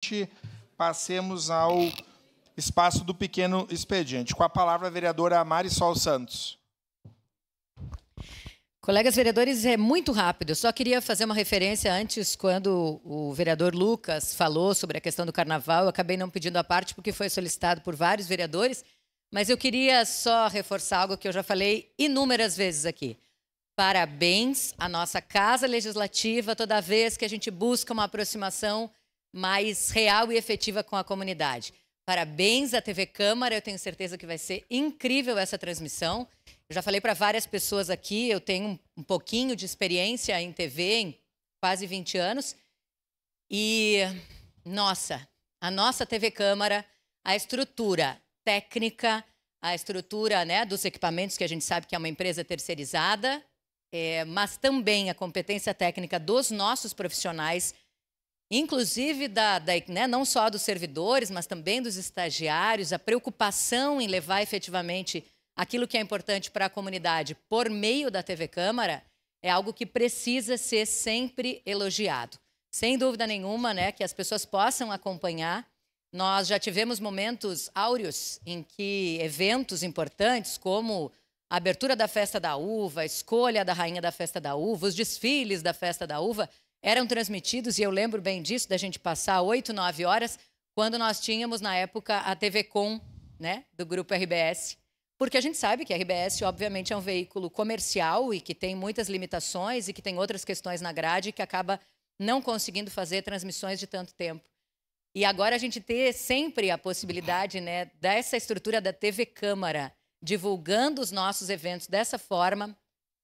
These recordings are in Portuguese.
gente passemos ao espaço do pequeno expediente. Com a palavra a vereadora Marisol Santos. Colegas vereadores, é muito rápido. Eu só queria fazer uma referência antes, quando o vereador Lucas falou sobre a questão do carnaval. Eu acabei não pedindo a parte porque foi solicitado por vários vereadores, mas eu queria só reforçar algo que eu já falei inúmeras vezes aqui. Parabéns à nossa Casa Legislativa toda vez que a gente busca uma aproximação mais real e efetiva com a comunidade. Parabéns à TV Câmara, eu tenho certeza que vai ser incrível essa transmissão. Eu já falei para várias pessoas aqui, eu tenho um pouquinho de experiência em TV, em quase 20 anos. E, nossa, a nossa TV Câmara, a estrutura técnica, a estrutura, né, dos equipamentos, que a gente sabe que é uma empresa terceirizada, mas também a competência técnica dos nossos profissionais, inclusive né, não só dos servidores, mas também dos estagiários, a preocupação em levar efetivamente aquilo que é importante para a comunidade por meio da TV Câmara, é algo que precisa ser sempre elogiado. Sem dúvida nenhuma, né, que as pessoas possam acompanhar. Nós já tivemos momentos áureos em que eventos importantes, como a abertura da Festa da Uva, a escolha da Rainha da Festa da Uva, os desfiles da Festa da Uva, eram transmitidos, e eu lembro bem disso, da gente passar 8, 9 horas, quando nós tínhamos, na época, a TV Com, né, do Grupo RBS, porque a gente sabe que a RBS, obviamente, é um veículo comercial e que tem muitas limitações e que tem outras questões na grade que acaba não conseguindo fazer transmissões de tanto tempo. E agora a gente ter sempre a possibilidade, né, dessa estrutura da TV Câmara, divulgando os nossos eventos dessa forma.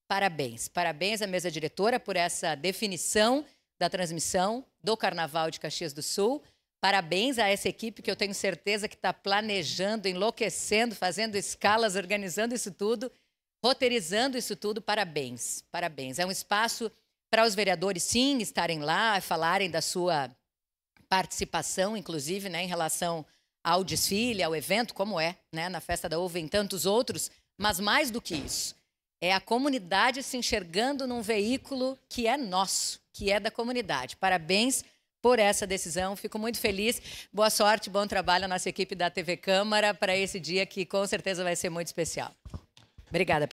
Parabéns. Parabéns à mesa diretora por essa definição da transmissão do Carnaval de Caxias do Sul. Parabéns a essa equipe que eu tenho certeza que está planejando, enlouquecendo, fazendo escalas, organizando isso tudo, roteirizando isso tudo. Parabéns. Parabéns. É um espaço para os vereadores, sim, estarem lá, falarem da sua participação, inclusive, né, em relação ao desfile, ao evento, como é, né, na Festa da Uva e em tantos outros, mas mais do que isso. É a comunidade se enxergando num veículo que é nosso, que é da comunidade. Parabéns por essa decisão, fico muito feliz. Boa sorte, bom trabalho à nossa equipe da TV Câmara para esse dia que com certeza vai ser muito especial. Obrigada.